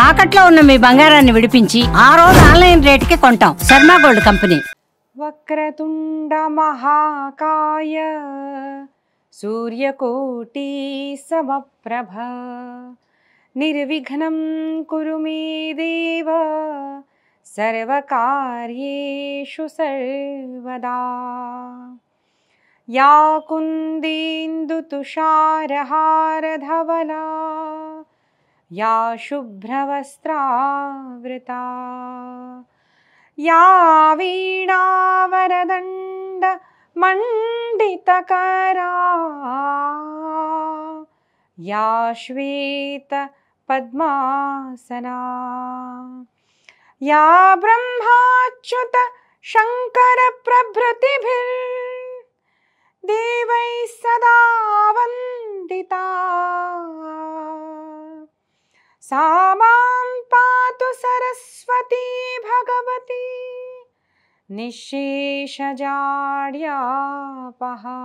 తాకట్లో ఉన్న మీ బంగారాన్ని విడిపించి ఆ రోజు ఆన్లైన్ రేటుకి కొంటాం. Sharma gold company. వక్రతుండ మహాకాయ సూర్యకోటి సమప్రభ నిర్విఘ్నం కురు మే దేవ సర్వకార్యేషు సర్వదా. యా కుందేందు తుషారహారధవలా యా శుభ్రవస్త్రావృతా యా వీణావరదండ మండితకరా యా శ్వేత పద్మాసనా యా బ్రహ్మాచ్యుత శంకర ప్రభృతిభిర్ దేవై సదా వందితా. సా మాం పాతు సరస్వతీ భగవతి నిశ్శేషజాడ్యాపహా.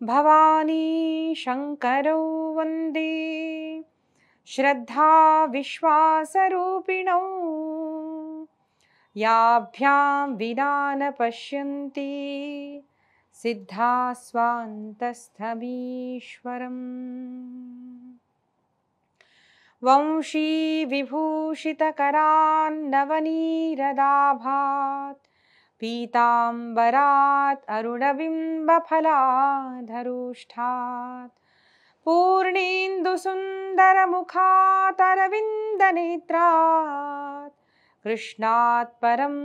భవానీ శంకరౌ వందే శ్రద్ధా విశ్వాసరూపిణౌ యాభ్యాం వినా న పశ్యంతి సిద్ధా స్వాంతస్థమీశ్వరం. వంశీ విభూషితకరాన్నవనీరదాభాత్ పీతాంబరాత్ అరుణబింబఫలాధరుష్ఠాత్ పూర్ణేందుసుందరముఖాతరవిందనేత్రాత్ కృష్ణాత్ పరం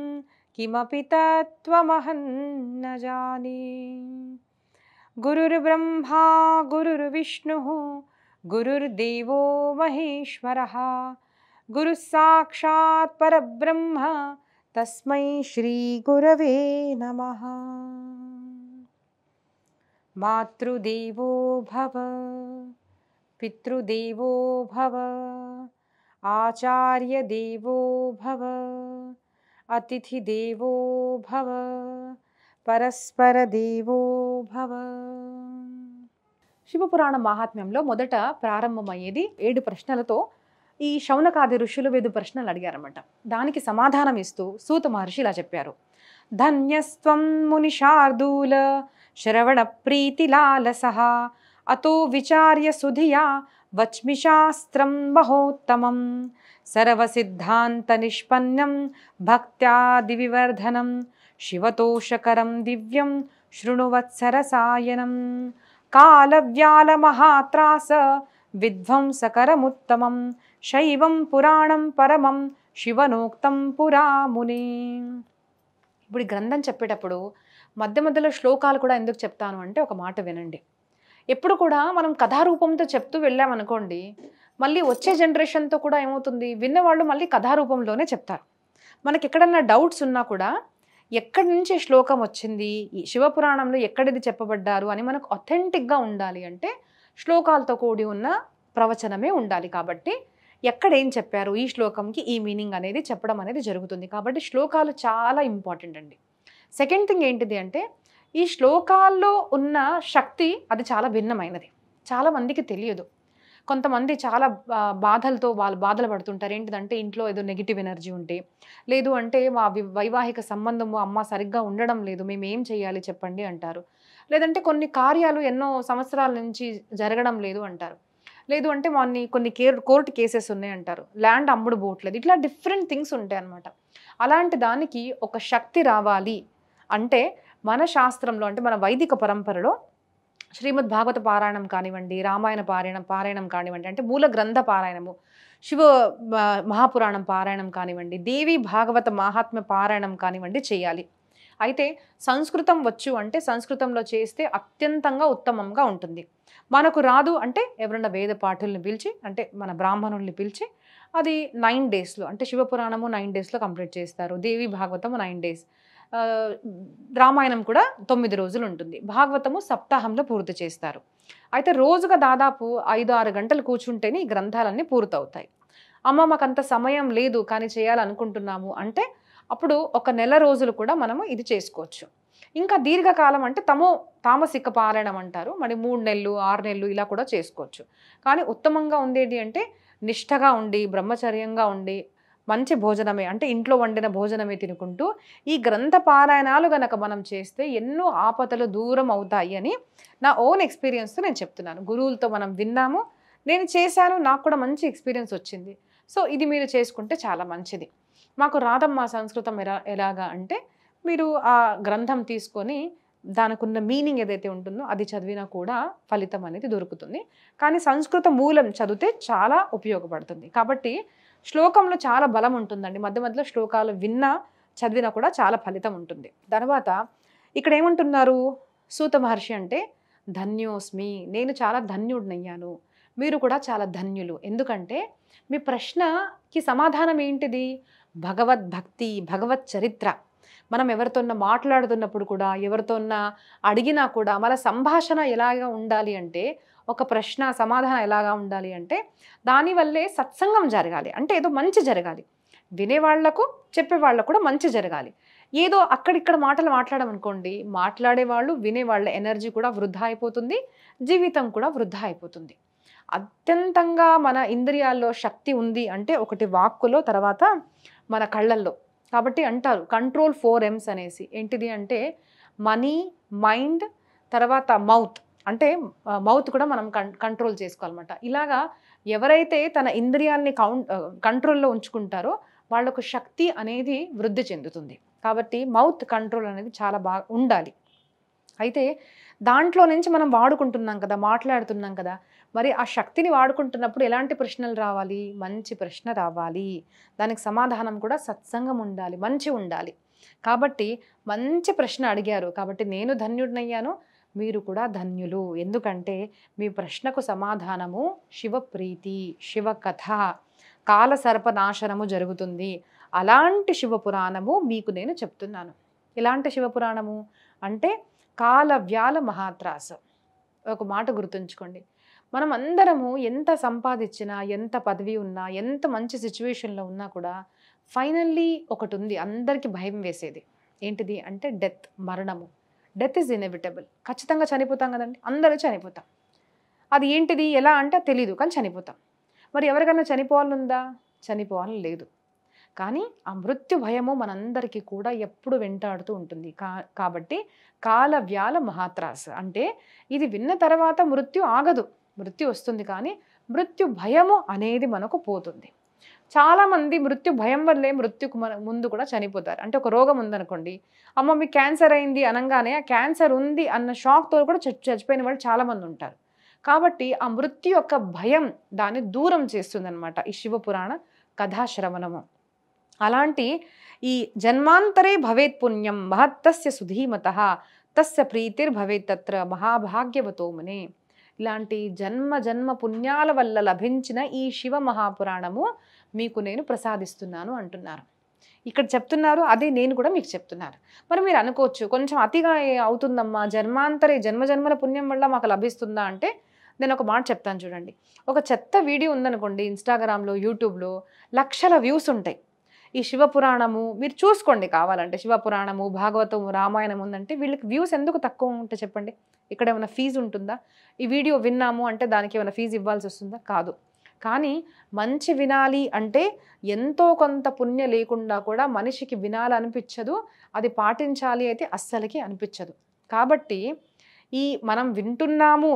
కిమపి తత్వమహం న జానే. గురుర్బ్రహ్మా గురుర్విష్ణుః గురుర్దేవో మహేశ్వరః గురుః సాక్షాత్ పరబ్రహ్మ తస్మై శ్రీ గురవే నమః. మాతృదేవో భవ పితృదేవో భవ ఆచార్యదేవో భవ అతిథిదేవో భవ పరస్పరదేవో భవ. శివపురాణ మహాత్మ్యంలో మొదట ప్రారంభమయ్యేది 7 ప్రశ్నలతో. ఈ శౌనకాది ఋషులు 5 ప్రశ్నలు అడిగారన్నమాట. దానికి సమాధానం ఇస్తూ సూత మహర్షి ఇలా చెప్పారు. ధన్యస్త్వం మునిశార్దూల శ్రవణ ప్రీతిలాలసః అతో విచార్య సుధియా వచ్మి శాస్త్రం మహోత్తమం సర్వసిద్ధాంత నిష్పన్నం భక్త్యాది వివర్ధనం శివతోషకరం దివ్యం శృణువత్సరసాయనం కాలవ్యాల మహాత్రాస విధ్వంసకరముత్తమం శైవం పురాణం పరమం శివనోక్తం పురామునే. ఇప్పుడు ఈ గ్రంథం చెప్పేటప్పుడు మధ్య మధ్యలో శ్లోకాలు కూడా ఎందుకు చెప్తాను అంటే ఒక మాట వినండి. ఎప్పుడు కూడా మనం కథారూపంతో చెప్తూ వెళ్ళామనుకోండి, మళ్ళీ వచ్చే జనరేషన్తో కూడా ఏమవుతుంది, విన్నవాళ్ళు మళ్ళీ కథారూపంలోనే చెప్తారు. మనకి ఎక్కడన్నా డౌట్స్ ఉన్నా కూడా ఎక్కడి నుంచి శ్లోకం వచ్చింది, ఈ శివపురాణంలో ఎక్కడిది చెప్పబడ్డారు అని మనకు అథెంటిక్గా ఉండాలి అంటే శ్లోకాలతో కూడి ఉన్న ప్రవచనమే ఉండాలి. కాబట్టి ఎక్కడ ఏం చెప్పారు, ఈ శ్లోకంకి ఈ మీనింగ్ అనేది చెప్పడం అనేది జరుగుతుంది. కాబట్టి శ్లోకాలు చాలా ఇంపార్టెంట్ అండి. సెకండ్ థింగ్ ఏంటిది అంటే ఈ శ్లోకాల్లో ఉన్న శక్తి అది చాలా భిన్నమైనది. చాలామందికి తెలియదు. కొంతమంది చాలా బాధలతో వాళ్ళు బాధలు పడుతుంటారు. ఏంటిదంటే ఇంట్లో ఏదో నెగిటివ్ ఎనర్జీ ఉంటే, లేదు అంటే మా వైవాహిక సంబంధము అమ్మ సరిగ్గా ఉండడం లేదు, మేము ఏం చేయాలి చెప్పండి అంటారు. లేదంటే కొన్ని కార్యాలు ఎన్నో సంవత్సరాల నుంచి జరగడం లేదు అంటారు. లేదు అంటే కొన్ని కోర్టు కేసెస్ ఉన్నాయి అంటారు. ల్యాండ్ అమ్ముడు పోవట్లేదు. ఇట్లా డిఫరెంట్ థింగ్స్ ఉంటాయి అన్నమాట. అలాంటి దానికి ఒక శక్తి రావాలి అంటే మన శాస్త్రంలో అంటే మన వైదిక పరంపరలో శ్రీమద్ భాగవత పారాయణం కానివ్వండి, రామాయణ పారాయణం కానివ్వండి, అంటే మూల గ్రంథ పారాయణము, శివ మహాపురాణం పారాయణం కానివ్వండి, దేవి భాగవత మహాత్మ్య పారాయణం కానివ్వండి చేయాలి. అయితే సంస్కృతం వచ్చు అంటే సంస్కృతంలో చేస్తే అత్యంతంగా ఉత్తమంగా ఉంటుంది. మనకు రాదు అంటే ఎవరన్నా వేద పాఠుల్ని పిలిచి, అంటే మన బ్రాహ్మణుల్ని పిలిచి అది 9 డేస్లో అంటే శివపురాణము 9 డేస్లో కంప్లీట్ చేస్తారు. దేవి భాగవతము 9 డేస్, రామాయణం కూడా 9 రోజులు ఉంటుంది. భాగవతము సప్తాహంలో పూర్తి చేస్తారు. అయితే రోజుగా దాదాపు 5-6 గంటలు కూర్చుంటేనే ఈ గ్రంథాలన్నీ పూర్తవుతాయి. అమ్మ మాకంత సమయం లేదు కానీ చేయాలనుకుంటున్నాము అంటే అప్పుడు ఒక నెల రోజులు కూడా మనము ఇది చేసుకోవచ్చు. ఇంకా దీర్ఘకాలం అంటే తామసిక పారాయణం అంటారు. మరి 3 నెలలు 6 నెలలు ఇలా కూడా చేసుకోవచ్చు. కానీ ఉత్తమంగా ఉండేది అంటే నిష్ఠగా ఉండి బ్రహ్మచర్యంగా ఉండి మంచి భోజనమే అంటే ఇంట్లో వండిన భోజనమే తినుకుంటూ ఈ గ్రంథ పారాయణాలు గనక మనం చేస్తే ఎన్నో ఆపదలు దూరం అవుతాయి అని నా ఓన్ ఎక్స్పీరియన్స్తో నేను చెప్తున్నాను. గురువులతో మనం విన్నాము, నేను చేశాను, నాకు కూడా మంచి ఎక్స్పీరియన్స్ వచ్చింది. సో ఇది మీరు చేసుకుంటే చాలా మంచిది. మాకు రాదమ్మా సంస్కృతం ఎలాగా అంటే మీరు ఆ గ్రంథం తీసుకొని దానికి ఉన్న మీనింగ్ ఏదైతే ఉంటుందో అది చదివినా కూడా ఫలితం అనేది దొరుకుతుంది. కానీ సంస్కృత మూలం చదివితే చాలా ఉపయోగపడుతుంది. కాబట్టి శ్లోకంలో చాలా బలం ఉంటుందండి. మధ్య మధ్యలో శ్లోకాలు విన్నా చదివినా కూడా చాలా ఫలితం ఉంటుంది. తర్వాత ఇక్కడ ఏమంటున్నారు సూత మహర్షి అంటే ధన్యోస్మి, నేను చాలా ధన్యుడినయ్యాను, మీరు కూడా చాలా ధన్యులు. ఎందుకంటే మీ ప్రశ్నకి సమాధానం ఏంటిది? భగవద్భక్తి, భగవత్ చరిత్ర. మనం ఎవరితోన్నా మాట్లాడుతున్నప్పుడు కూడా ఎవరితోన్నా అడిగినా కూడా మన సంభాషణ ఎలాగా ఉండాలి అంటే ఒక ప్రశ్న సమాధానం ఎలాగా ఉండాలి అంటే దానివల్లే సత్సంగం జరగాలి. అంటే ఏదో మంచి జరగాలి, వినేవాళ్లకు చెప్పేవాళ్ళకు కూడా మంచి జరగాలి. ఏదో అక్కడిక్కడ మాటలు మాట్లాడమనుకోండి, మాట్లాడేవాళ్ళు వినేవాళ్ళ ఎనర్జీ కూడా వృధా అయిపోతుంది, జీవితం కూడా వృధా అయిపోతుంది. అత్యంతంగా మన ఇంద్రియాల్లో శక్తి ఉంది అంటే ఒకటి వాక్కులో, తర్వాత మన కళ్ళల్లో. కాబట్టి అంటారు కంట్రోల్ 4 M's అనేసి. ఏంటిది అంటే మనీ, మైండ్, తర్వాత మౌత్. అంటే మౌత్ కూడా మనం కంట్రోల్ చేసుకోవాలన్నమాట. ఇలాగా ఎవరైతే తన ఇంద్రియాల్ని కంట్రోల్లో ఉంచుకుంటారో వాళ్ళకు శక్తి అనేది వృద్ధి చెందుతుంది. కాబట్టి మౌత్ కంట్రోల్ అనేది చాలా బాగా ఉండాలి. అయితే దాంట్లో నుంచి మనం వాడుకుంటున్నాం కదా, మాట్లాడుతున్నాం కదా, మరి ఆ శక్తిని వాడుకుంటున్నప్పుడు ఎలాంటి ప్రశ్నలు రావాలి? మంచి ప్రశ్న రావాలి, దానికి సమాధానం కూడా సత్సంగం ఉండాలి, మంచి ఉండాలి. కాబట్టి మంచి ప్రశ్న అడిగారు కాబట్టి నేను ధన్యుడినయ్యాను, మీరు కూడా ధన్యులు. ఎందుకంటే మీ ప్రశ్నకు సమాధానము శివప్రీతి, శివకథ, కాలసర్పనాశనము జరుగుతుంది. అలాంటి శివపురాణము మీకు నేను చెప్తున్నాను. ఎలాంటి శివపురాణము అంటే కాలవ్యాల మహాత్రాస. ఒక మాట గుర్తుంచుకోండి, మనం అందరము ఎంత సంపాదించినా, ఎంత పదవి ఉన్నా, ఎంత మంచి సిచ్యువేషన్లో ఉన్నా కూడా ఫైనల్లీ ఒకటి ఉంది అందరికీ భయం వేసేది. ఏంటిది అంటే డెత్, మరణము. Death is inevitable. ఖచ్చితంగా చనిపోతాం కదండి, అందరూ చనిపోతాం. అది ఏంటిది ఎలా అంటే తెలీదు, కానీ చనిపోతాం. మరి ఎవరికైనా చనిపోవాలనుందా? చనిపోవాలని లేదు. కానీ ఆ మృత్యు భయము మనందరికీ కూడా ఎప్పుడు వెంటాడుతూ ఉంటుంది. కాబట్టి కాలవ్యాల మహాత్రాస అంటే ఇది విన్న తర్వాత మృత్యు ఆగదు, మృత్యు వస్తుంది, కానీ మృత్యు భయము అనేది మనకు పోతుంది. చాలామంది మృత్యు భయం వల్లే మృత్యుకు ముందు కూడా చనిపోతారు. అంటే ఒక రోగం ఉందనుకోండి, అమ్మ మీకు క్యాన్సర్ అయింది అనగానే ఆ క్యాన్సర్ ఉంది అన్న షాక్తో కూడా చచ్చిపోయిన వాళ్ళు చాలామంది ఉంటారు. కాబట్టి ఆ మృత్యు యొక్క భయం దాన్ని దూరం చేస్తుందన్నమాట ఈ శివపురాణ కథాశ్రవణము. అలాంటి ఈ జన్మాంతరే భవేత్ పుణ్యం మహత్తస్య సుధీమతః తస్య ప్రీతిర్ భవేత్ తత్ర మహాభాగ్యవతో మునే. ఇలాంటి జన్మ జన్మ పుణ్యాల వల్ల లభించిన ఈ శివ మహాపురాణము మీకు నేను ప్రసాదిస్తున్నాను అంటున్నారు. ఇక్కడ చెప్తున్నారు, అదే నేను కూడా మీకు చెప్తున్నారు. మరి మీరు అనుకోవచ్చు కొంచెం అతిగా అవుతుందమ్మా, జన్మాంతరే జన్మజన్మల పుణ్యం వల్ల మాకు లభిస్తుందా అంటే నేను ఒక మాట చెప్తాను చూడండి. ఒక చెత్త వీడియో ఉందనుకోండి, ఇన్స్టాగ్రామ్లో, యూట్యూబ్లో లక్షల వ్యూస్ ఉంటాయి. ఈ శివపురాణము మీరు చూసుకోండి కావాలంటే, శివపురాణము, భాగవతము, రామాయణం ఉందంటే వీళ్ళకి వ్యూస్ ఎందుకు తక్కువ ఉంటే చెప్పండి? ఇక్కడ ఏమైనా ఫీజు ఉంటుందా? ఈ వీడియో విన్నాము అంటే దానికి ఏమైనా ఫీజు ఇవ్వాల్సి వస్తుందా? కాదు. కానీ మంచి వినాలి అంటే ఎంతో కొంత పుణ్య లేకుండా కూడా మనిషికి వినాలనిపించదు, అది పాటించాలి అయితే అస్సలకి అనిపించదు. కాబట్టి మనం వింటున్నాము,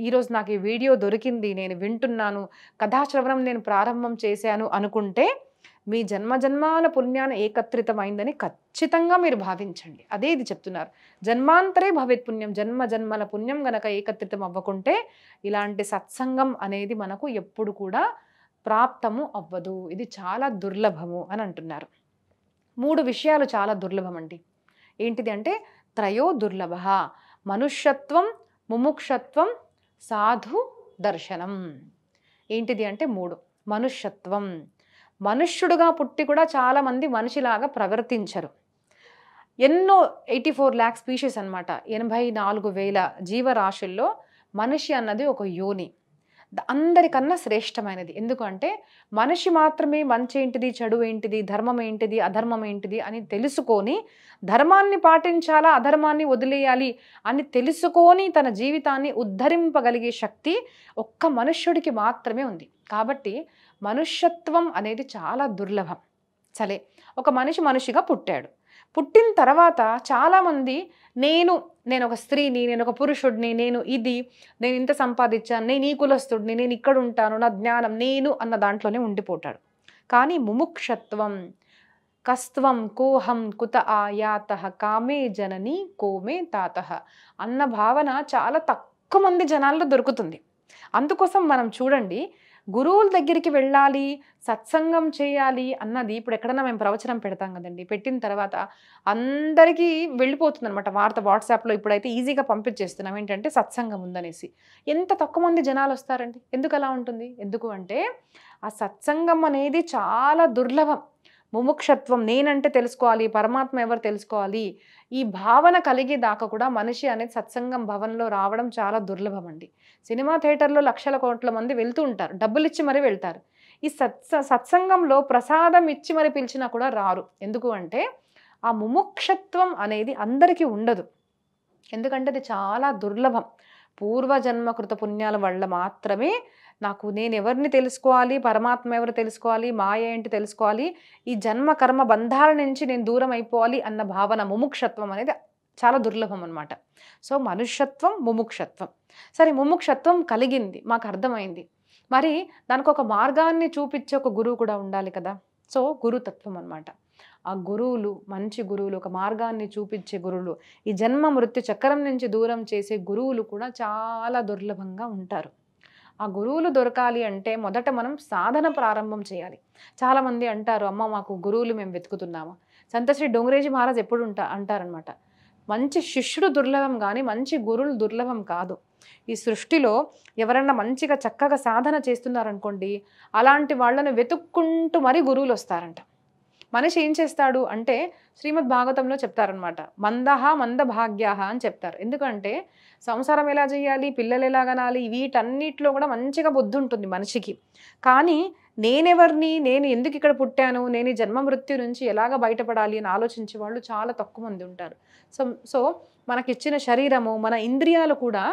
ఈరోజు నాకు ఈ వీడియో దొరికింది, నేను వింటున్నాను, కథాశ్రవణం నేను ప్రారంభం చేశాను అనుకుంటే మీ జన్మజన్మాల పుణ్యాన ఏకత్రితమైందని ఖచ్చితంగా మీరు భావించండి. అదే ఇది చెప్తున్నారు. జన్మాంతరే భవేత్ పుణ్యం, జన్మ జన్మల పుణ్యం గనక ఏకత్రితం అవ్వకుంటే ఇలాంటి సత్సంగం అనేది మనకు ఎప్పుడు కూడా ప్రాప్తము అవ్వదు. ఇది చాలా దుర్లభము అని అంటున్నారు. 3 విషయాలు చాలా దుర్లభం అండి. ఏంటిది అంటే త్రయో దుర్లభ: మనుష్యత్వం, ముముక్షత్వం, సాధు దర్శనం. ఏంటిది అంటే 3. మనుష్యత్వం, మనుష్యుడుగా పుట్టి కూడా చాలామంది మనిషిలాగా ప్రవర్తించరు. ఎన్నో 84 lakh స్పీషీస్ అనమాట, 84,000 జీవరాశుల్లో మనిషి అన్నది ఒక యోని. అందరికన్నా శ్రేష్టమైనది. ఎందుకంటే మనిషి మాత్రమే మంచి ఏంటిది, చెడు ఏంటిది, ధర్మం ఏంటిది, అధర్మం ఏంటిది అని తెలుసుకొని ధర్మాన్ని పాటించాలా, అధర్మాన్ని వదిలేయాలి అని తెలుసుకొని తన జీవితాన్ని ఉద్ధరింపగలిగే శక్తి ఒక్క మనుష్యుడికి మాత్రమే ఉంది. కాబట్టి మనుష్యత్వం అనేది చాలా దుర్లభం. సరే, ఒక మనిషిగా పుట్టాడు. పుట్టిన తర్వాత చాలామంది నేను ఒక స్త్రీని, నేను ఒక పురుషుడిని, నేను ఇంత సంపాదించాను, నేను ఈ కులస్తుడిని, నేను ఇక్కడ ఉంటాను, నా జ్ఞానం నేను అన్న దాంట్లోనే ఉండిపోతాడు. కానీ ముముక్షత్వం, కస్త్వం కోహం కుత ఆయాతః కామే జనని కోమే తాతః అన్న భావన చాలా తక్కువ మంది జనాల్లో దొరుకుతుంది. అందుకోసం మనం చూడండి, గురువుల దగ్గరికి వెళ్ళాలి, సత్సంగం చేయాలి అన్నది ఇప్పుడు ఎక్కడన్నా మేము ప్రవచనం పెడతాం కదండి, పెట్టిన తర్వాత అందరికీ వెళ్ళిపోతుంది అనమాట వార్త. వాట్సాప్లో ఇప్పుడైతే ఈజీగా పంపించేస్తున్నాం ఏంటంటే సత్సంగం ఉందనేసి. ఎంత తక్కువ మంది జనాలు వస్తారండి. ఎందుకు అలా ఉంటుంది? ఎందుకు అంటే ఆ సత్సంగం అనేది చాలా దుర్లభం. ముముక్షత్వం, నేనంటే తెలుసుకోవాలి, పరమాత్మ ఎవరు తెలుసుకోవాలి, ఈ భావన కలిగేదాకా కూడా మనిషి అనేది సత్సంగం భవన్లో రావడం చాలా దుర్లభం అండి. సినిమా థియేటర్లో లక్షల కోట్ల మంది వెళ్తూ ఉంటారు, డబ్బులు ఇచ్చి మరీ వెళ్తారు. ఈ సత్సంగంలో ప్రసాదం ఇచ్చి మరి పిలిచినా కూడా రారు. ఎందుకు అంటే ఆ ముముక్షత్వం అనేది అందరికీ ఉండదు. ఎందుకంటే అది చాలా దుర్లభం. పూర్వజన్మ కృత పుణ్యాల వల్ల మాత్రమే నేను ఎవరిని తెలుసుకోవాలి, పరమాత్మ ఎవరు తెలుసుకోవాలి, మాయ ఏంటి తెలుసుకోవాలి, ఈ జన్మ కర్మ బంధాల నుంచి నేను దూరం అయిపోవాలి అన్న భావన, ముముక్షత్వం అనేది చాలా దుర్లభం అనమాట. సో మనుష్యత్వం, ముముక్షత్వం. సరే, ముముక్షత్వం కలిగింది, మాకు అర్థమైంది. మరి దానికి ఒక మార్గాన్ని చూపించే ఒక గురువు కూడా ఉండాలి కదా. సో గురుతత్వం అనమాట. ఆ గురువులు, మంచి గురువులు, ఒక మార్గాన్ని చూపించే గురువులు, ఈ జన్మ మృత్యు చక్రం నుంచి దూరం చేసే గురువులు కూడా చాలా దుర్లభంగా ఉంటారు. ఆ గురువులు దొరకాలి అంటే మొదట మనం సాధన ప్రారంభం చేయాలి. చాలామంది అంటారు, అమ్మ మాకు గురువులు మేము వెతుకుతున్నాము. సంతశ్రీ డోంగరేజీ మహారాజ్ ఎప్పుడు అంటారనమాట, మంచి శిష్యుడు దుర్లభం కానీ మంచి గురువులు దుర్లభం కాదు. ఈ సృష్టిలో ఎవరన్నా మంచిగా చక్కగా సాధన చేస్తున్నారనుకోండి, అలాంటి వాళ్ళని వెతుక్కుంటూ మరీ గురువులు వస్తారంట. మనిషి ఏం చేస్తాడు అంటే శ్రీమద్ భాగవతంలో చెప్తారనమాట, మందహ మందభాగ్యాహ అని చెప్తారు. ఎందుకంటే సంసారం ఎలా చేయాలి, పిల్లలు ఎలా కనాలి, వీటన్నిటిలో కూడా మంచిగా బుద్ధి ఉంటుంది మనిషికి. కానీ నేనెవరిని, నేను ఎందుకు ఇక్కడ పుట్టాను, నేను ఈ జన్మ మృత్యు నుంచి ఎలాగ బయటపడాలి అని ఆలోచించే వాళ్ళు చాలా తక్కువ మంది ఉంటారు. సో మనకిచ్చిన శరీరము, మన ఇంద్రియాలు కూడా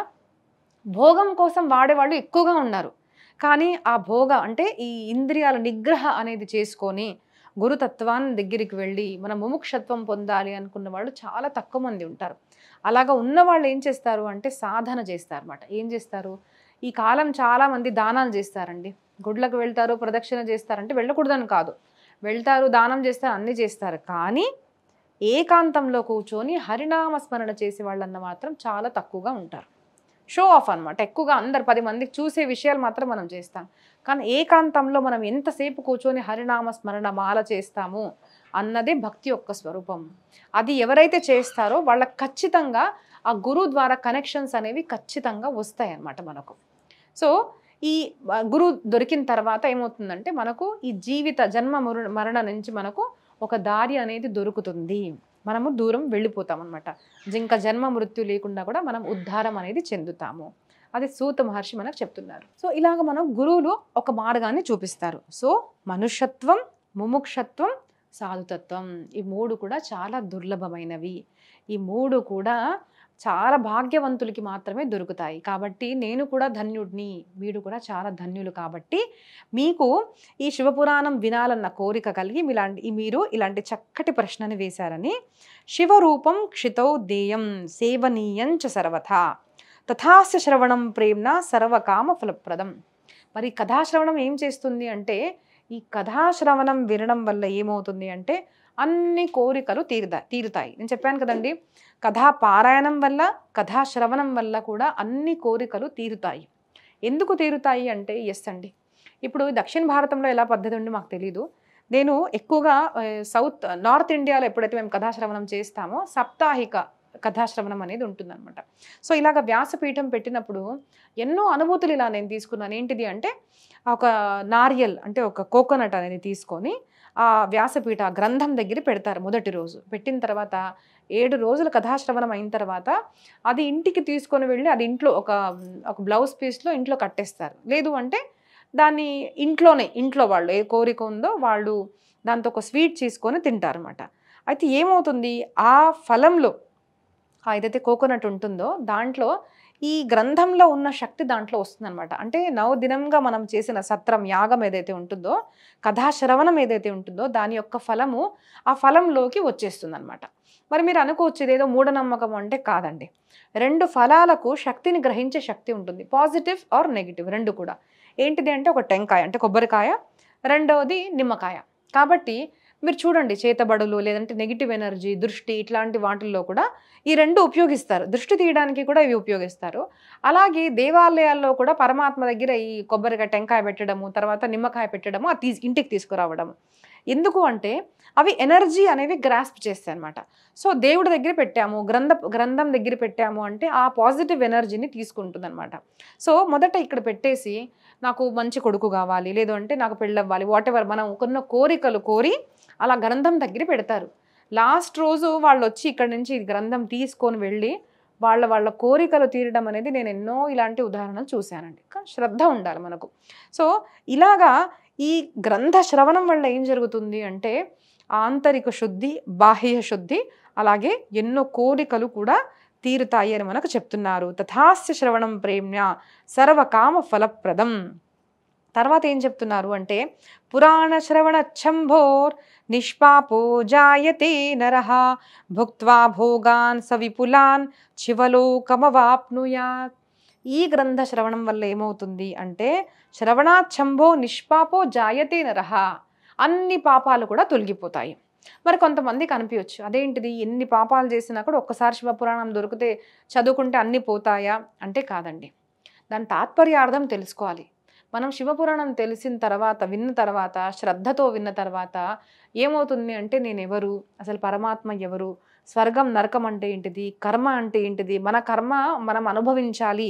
భోగం కోసం వాడేవాళ్ళు ఎక్కువగా ఉన్నారు. కానీ ఆ అంటే ఈ ఇంద్రియాల నిగ్రహ అనేది చేసుకొని గురుతత్వాన్ని దగ్గరికి వెళ్ళి మన ముముక్షత్వం పొందాలి అనుకున్న వాళ్ళు చాలా తక్కువ మంది ఉంటారు. అలాగా ఉన్న వాళ్ళు ఏం చేస్తారు అంటే సాధన చేస్తారు అన్నమాట. ఏం చేస్తారు, ఈ కాలం చాలామంది దానాలు చేస్తారండి. గుడ్లకు వెళ్తారు, ప్రదక్షిణ చేస్తారంటే వెళ్ళకూడదని కాదు, వెళ్తారు, దానం చేస్తారు, అన్నీ చేస్తారు. కానీ ఏకాంతంలో కూర్చొని హరినామ స్మరణ చేసే వాళ్ళన్న మాత్రం చాలా తక్కువగా ఉంటారు. షో ఆఫ్ అనమాట. ఎక్కువగా అందరు 10 మందికి చూసే విషయాలు మాత్రం మనం చేస్తాం. కానీ ఏకాంతంలో మనం ఎంతసేపు కూర్చొని హరినామ స్మరణ మాల చేస్తాము అన్నదే భక్తి యొక్క స్వరూపం. అది ఎవరైతే చేస్తారో వాళ్ళకి ఖచ్చితంగా ఆ గురువు ద్వారా కనెక్షన్స్ అనేవి ఖచ్చితంగా వస్తాయి అన్నమాట మనకు. సో ఈ గురువు దొరికిన తర్వాత ఏమవుతుందంటే మనకు ఈ జీవిత జన్మ మరణ నుంచి మనకు ఒక దారి అనేది దొరుకుతుంది. మనము దూరం వెళ్ళిపోతాం అనమాట. ఇంకా జన్మ మృత్యు లేకుండా కూడా మనం ఉద్ధారం అనేది చెందుతాము. అది సూత మహర్షి మనకు చెప్తున్నారు. సో ఇలాగ మనం గురువులు ఒక మార్గాన్ని చూపిస్తారు. సో మనుష్యత్వం, ముముక్షత్వం, సాధుతత్వం, ఈ 3 కూడా చాలా దుర్లభమైనవి. ఈ 3 కూడా చాలా భాగ్యవంతులకి మాత్రమే దొరుకుతాయి. కాబట్టి నేను కూడా ధన్యుడిని, మీరు కూడా చాలా ధన్యులు. కాబట్టి మీకు ఈ శివపురాణం వినాలన్న కోరిక కలిగి మీరు ఇలాంటి చక్కటి ప్రశ్నని వేశారని. శివరూపం క్షితౌ దేయం సేవనీయం చ సర్వథా తథాస్య శ్రవణం ప్రేమ్న సర్వకామ ఫలప్రదం. మరి కథాశ్రవణం ఏం చేస్తుంది అంటే, ఈ కథాశ్రవణం వినడం వల్ల ఏమవుతుంది అంటే అన్ని కోరికలు తీరుతాయి. నేను చెప్పాను కదండి, కథా పారాయణం వల్ల, కథాశ్రవణం వల్ల కూడా అన్ని కోరికలు తీరుతాయి. ఎందుకు తీరుతాయి అంటే ఎస్ అండి, ఇప్పుడు దక్షిణ భారతంలో ఎలా పద్ధతి ఉండి మాకు తెలీదు. నేను ఎక్కువగా నార్త్ ఇండియాలో ఎప్పుడైతే మేము కథాశ్రవణం చేస్తామో సాప్తాహిక కథాశ్రవణం అనేది ఉంటుందన్నమాట. సో ఇలాగ వ్యాసపీఠం పెట్టినప్పుడు ఎన్నో అనుభూతులు ఇలా నేను తీసుకున్నాను. ఏంటిది అంటే ఒక నారియల్ అంటే ఒక కోకోనట్ అనేది తీసుకొని ఆ వ్యాసపీఠ గ్రంథం దగ్గర పెడతారు మొదటి రోజు. పెట్టిన తర్వాత 7 రోజులు కథాశ్రవణం అయిన తర్వాత అది ఇంటికి తీసుకొని వెళ్ళి అది ఇంట్లో ఒక బ్లౌజ్ పీస్లో ఇంట్లో కట్టేస్తారు. లేదు అంటే దాన్ని ఇంట్లో వాళ్ళు ఏ కోరిక ఉందో వాళ్ళు దాంతో ఒక స్వీట్ చేసుకొని తింటారన్నమాట. అయితే ఏమవుతుంది, ఆ ఫలంలో ఏదైతే కోకోనట్ ఉంటుందో దాంట్లో ఈ గ్రంథంలో ఉన్న శక్తి దాంట్లో వస్తుందన్నమాట. అంటే నవదినంగా మనం చేసిన సత్రం యాగం ఏదైతే ఉంటుందో, కథాశ్రవణం ఏదైతే ఉంటుందో దాని యొక్క ఫలము ఆ ఫలంలోకి వచ్చేస్తుంది అనమాట. మరి మీరు అనుకోవచ్చు ఇదేదో మూఢనమ్మకం అంటే కాదండి. 2 ఫలాలకు శక్తిని గ్రహించే శక్తి ఉంటుంది, పాజిటివ్ ఆర్ నెగిటివ్ 2 కూడా. ఏంటిది అంటే ఒక టెంకాయ అంటే కొబ్బరికాయ, రెండవది నిమ్మకాయ. కాబట్టి మీరు చూడండి చేతబడులు లేదంటే నెగిటివ్ ఎనర్జీ, దృష్టి ఇట్లాంటి వాటిల్లో కూడా ఈ 2 ఉపయోగిస్తారు. దృష్టి తీయడానికి కూడా ఇవి ఉపయోగిస్తారు. అలాగే దేవాలయాల్లో కూడా పరమాత్మ దగ్గర ఈ కొబ్బరికాయ టెంకాయ పెట్టడము, తర్వాత నిమ్మకాయ పెట్టడము, అది ఇంటికి తీసుకురావడము. ఎందుకు అంటే అవి ఎనర్జీ అనేవి గ్రాస్ప్ చేస్తాయి అనమాట. సో దేవుడి దగ్గర పెట్టాము, గ్రంథం దగ్గర పెట్టాము అంటే ఆ పాజిటివ్ ఎనర్జీని తీసుకుంటుంది అనమాట. సో మొదట ఇక్కడ పెట్టేసి నాకు మంచి కొడుకు కావాలి, లేదు అంటే నాకు పెళ్ళవ్వాలి, వాటెవర్ మనం కొన్న కోరికలు కోరి అలా గ్రంథం దగ్గర పెడతారు. లాస్ట్ రోజు వాళ్ళు వచ్చి ఇక్కడ నుంచి గ్రంథం తీసుకొని వెళ్ళి వాళ్ళ కోరికలు తీరడం అనేది నేను ఎన్నో ఇలాంటి ఉదాహరణలు చూశానండి. కానీ శ్రద్ధ ఉండాలి మనకు. సో ఇలాగా ఈ గ్రంథ శ్రవణం వల్ల ఏం జరుగుతుంది అంటే ఆంతరిక శుద్ధి, బాహ్య శుద్ధి, అలాగే ఎన్నో కోరికలు కూడా తీరుతాయి అని మనకు చెప్తున్నారు. తథాస్య శ్రవణం ప్రేమ్య సర్వకామ ఫలప్రదం. తర్వాత ఏం చెప్తున్నారు అంటే పురాణ శ్రవణ ఛంభోర్ నిష్పాపో జాయతే నరః భుక్త్వా భోగాన్ సవిపులాన్ చివలోకమవాప్నుయాత్. ఈ గ్రంథ శ్రవణం వల్ల ఏమవుతుంది అంటే శ్రవణాఛంభో నిష్పాపో జాయతే నరః, అన్ని పాపాలు కూడా తొలగిపోతాయి. మరి కొంతమందికి అనిపించవచ్చు అదేంటిది ఎన్ని పాపాలు చేసినా కూడా ఒక్కసారి శివపురాణం దొరికితే చదువుకుంటే అన్నీ పోతాయా అంటే కాదండి. దాని తాత్పర్యార్థం తెలుసుకోవాలి. మనం శివపురాణం తెలిసిన తర్వాత విన్న తర్వాత శ్రద్ధతో విన్న తర్వాత ఏమవుతుంది అంటే నేను ఎవరు, అసలు పరమాత్మ ఎవరు, స్వర్గం నరకం అంటే ఏంటిది, కర్మ అంటే ఏంటిది, మన కర్మ మనం అనుభవించాలి,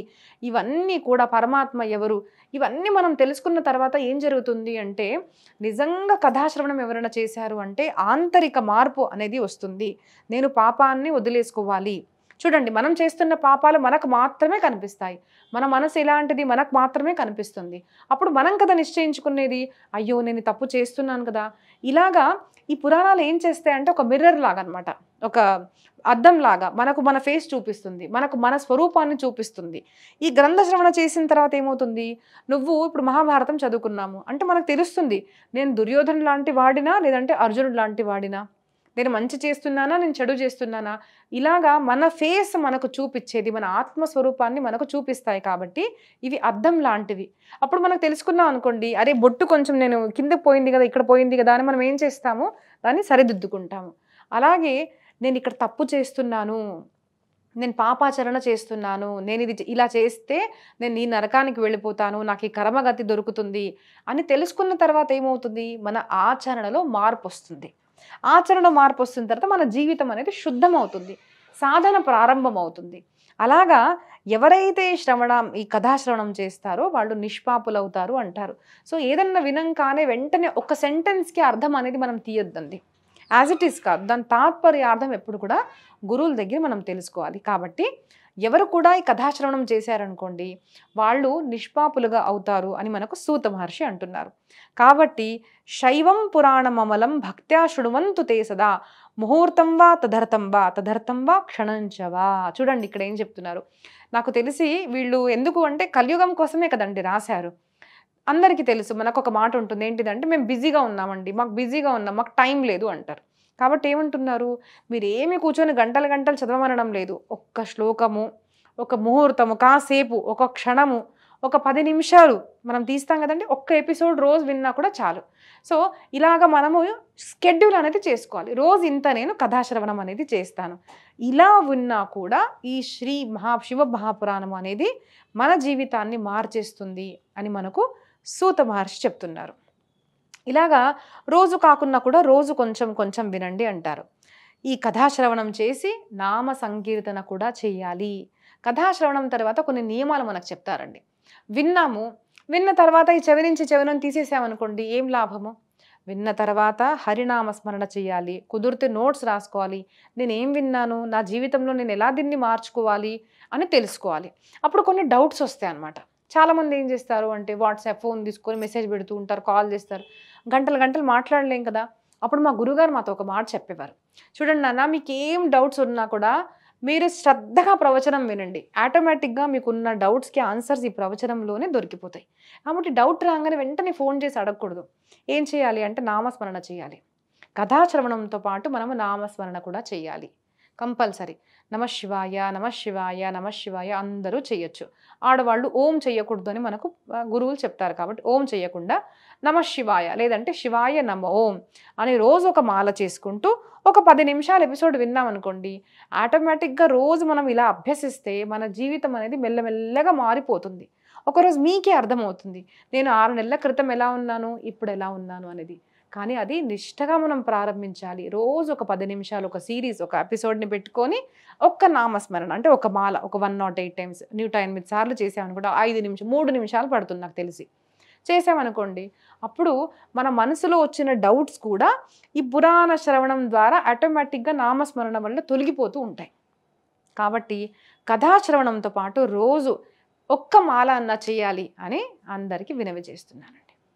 ఇవన్నీ కూడా పరమాత్మ ఎవరు, ఇవన్నీ మనం తెలుసుకున్న తర్వాత ఏం జరుగుతుంది అంటే నిజంగా కథాశ్రవణం ఎవరైనా చేశారు అంటే ఆంతరిక మార్పు అనేది వస్తుంది. నేను పాపాన్ని వదిలేసుకోవాలి. చూడండి మనం చేస్తున్న పాపాలు మనకు మాత్రమే కనిపిస్తాయి, మన మనసు ఎలాంటిది మనకు మాత్రమే కనిపిస్తుంది. అప్పుడు మనం కదా నిశ్చయించుకునేది, అయ్యో నేను తప్పు చేస్తున్నాను కదా. ఇలాగా ఈ పురాణాలు ఏం చేస్తాయంటే ఒక మిర్రర్ లాగా అనమాట, ఒక అద్దం లాగా మనకు మన ఫేస్ చూపిస్తుంది, మనకు మన స్వరూపాన్ని చూపిస్తుంది. ఈ గ్రంథ శ్రవణ చేసిన తర్వాత ఏమవుతుంది, నువ్వు ఇప్పుడు మహాభారతం చదువుకున్నాము అంటే మనకు తెలుస్తుంది నేను దుర్యోధను లాంటి వాడినా లేదంటే అర్జునుడు లాంటి వాడినా, నేను మంచి చేస్తున్నానా నేను చెడు చేస్తున్నానా, ఇలాగా మన ఫేస్ మనకు చూపించేది మన ఆత్మస్వరూపాన్ని మనకు చూపిస్తాయి. కాబట్టి ఇవి అద్దం లాంటివి. అప్పుడు మనకు తెలుసుకున్నాం అనుకోండి, అరే బొట్టు కొంచెం నేను కిందకి పోయింది కదా ఇక్కడ పోయింది కదా అని మనం ఏం చేస్తాము, దాన్ని సరిదిద్దుకుంటాము. అలాగే నేను ఇక్కడ తప్పు చేస్తున్నాను, నేను పాపాచరణ చేస్తున్నాను, నేను ఇది ఇలా చేస్తే నేను ఈ నరకానికి వెళ్ళిపోతాను, నాకు ఈ కర్మగతి దొరుకుతుంది అని తెలుసుకున్న తర్వాత ఏమవుతుంది, మన ఆచరణలో మార్పు వస్తుంది. ఆచరణ మార్పు వస్తున్న తర్వాత మన జీవితం అనేది శుద్ధం అవుతుంది, సాధన ప్రారంభం అవుతుంది. అలాగా ఎవరైతే ఈ కథాశ్రవణం చేస్తారో వాళ్ళు నిష్పాపులు అవుతారు అంటారు. సో ఏదన్నా వినంగానే వెంటనే ఒక సెంటెన్స్కి అర్థం అనేది మనం తీయొద్దండి, యాజ్ ఇట్ ఈస్ కాదు, దాని తాత్పర్యార్థం ఎప్పుడు కూడా గురువుల దగ్గర మనం తెలుసుకోవాలి. కాబట్టి ఎవరు కూడా ఈ కథాశ్రవణం చేశారనుకోండి వాళ్ళు నిష్పాపులుగా అవుతారు అని మనకు సూత మహర్షి అంటున్నారు. కాబట్టి శైవం పురాణమమలం భక్త్యా శృణువంతు తే సదా ముహూర్తం వా తదర్థం వా క్షణంచవా. చూడండి ఇక్కడ ఏం చెప్తున్నారు, నాకు తెలిసి వీళ్ళు ఎందుకు అంటే కలియుగం కోసమే కదండి రాశారు. అందరికీ తెలుసు మనకు ఒక మాట ఉంటుంది, ఏంటిదంటే మేము బిజీగా ఉన్నామండి, మాకు టైం లేదు అంటారు. కాబట్టి ఏమంటున్నారు, మీరు ఏమి కూర్చొని గంటలు చదవమనడం లేదు, ఒక్క శ్లోకము, ఒక ముహూర్తము, కాసేపు, ఒక క్షణము, ఒక 10 నిమిషాలు మనం తీస్తాం కదండి, ఒక్క ఎపిసోడ్ రోజు విన్నా కూడా చాలు. సో ఇలాగ మనము స్కెడ్యూల్ అనేది చేసుకోవాలి, రోజు ఇంత నేను కథాశ్రవణం అనేది చేస్తాను. ఇలా విన్నా కూడా ఈ శివ మహాపురాణం అనేది మన జీవితాన్ని మార్చేస్తుంది అని మనకు సూత మహర్షి చెప్తున్నారు. ఇలాగా రోజు కాకున్నా కూడా రోజు కొంచెం వినండి అంటారు. ఈ కథాశ్రవణం చేసి నామ సంకీర్తన కూడా చేయాలి. కథాశ్రవణం తర్వాత కొన్ని నియమాలు మనకు చెప్తారండి. విన్న తర్వాత ఈ చెవి నుంచి చెవిని తీసేసామనుకోండి, ఏం లాభము? విన్న తర్వాత హరినామస్మరణ చేయాలి, కుదిరితే నోట్స్ రాసుకోవాలి. నేను ఏం విన్నాను, నా జీవితంలో నేను ఎలా దీన్ని మార్చుకోవాలి అని తెలుసుకోవాలి. అప్పుడు కొన్ని డౌట్స్ వస్తాయి అన్నమాట. చాలామంది ఏం చేస్తారు అంటే వాట్సాప్ ఫోన్ తీసుకొని మెసేజ్ పెడుతూ ఉంటారు, కాల్ చేస్తారు. గంటలు మాట్లాడలేం కదా. అప్పుడు మా గురుగారు మాతో ఒక మాట చెప్పేవారు, చూడండి నాన్న, మీకు ఏం డౌట్స్ ఉన్నా కూడా మీరు శ్రద్ధగా ప్రవచనం వినండి, ఆటోమేటిక్గా మీకున్న డౌట్స్కి ఆన్సర్స్ ఈ ప్రవచనంలోనే దొరికిపోతాయి. కాబట్టి డౌట్ రాగానే వెంటనే ఫోన్ చేసి అడగకూడదు. ఏం చేయాలి అంటే నామస్మరణ చేయాలి. కథాశ్రవణంతో పాటు మనము నామస్మరణ కూడా చేయాలి కంపల్సరీ. నమశివాయ నమశివాయ నమశివాయ అందరూ చేయొచ్చు. ఆడవాళ్ళు ఓం చేయకూడదు అని మనకు గురువులు చెప్తారు. కాబట్టి ఓం చేయకుండా నమశివాయ లేదంటే శివాయ నమ ఓం అని రోజు ఒక మాల చేసుకుంటూ ఒక 10 నిమిషాలు ఎపిసోడ్ విన్నామనుకోండి, ఆటోమేటిక్గా రోజు మనం ఇలా అభ్యసిస్తే మన జీవితం అనేది మెల్లమెల్లగా మారిపోతుంది. ఒకరోజు మీకే అర్థమవుతుంది, నేను 6 నెలల క్రితం ఎలా ఉన్నాను, ఇప్పుడు ఎలా ఉన్నాను అనేది. కానీ అది నిష్ఠగా మనం ప్రారంభించాలి. రోజు ఒక 10 నిమిషాలు ఒక సిరీస్, ఒక ఎపిసోడ్ని పెట్టుకొని ఒక్క నామస్మరణ అంటే ఒక మాల ఒక 108 టైమ్స్ 108 సార్లు చేసామనుకుంటే 3 నిమిషాలు పడుతుంది నాకు తెలిసి. చేసామనుకోండి, అప్పుడు మన మనసులో వచ్చిన డౌట్స్ కూడా ఈ పురాణ శ్రవణం ద్వారా ఆటోమేటిక్గా నామస్మరణ వల్ల తొలగిపోతూ ఉంటాయి. కాబట్టి కథాశ్రవణంతో పాటు రోజు ఒక్క మాల అన్న చేయాలి అని అందరికీ వినవి చేస్తున్నానండి.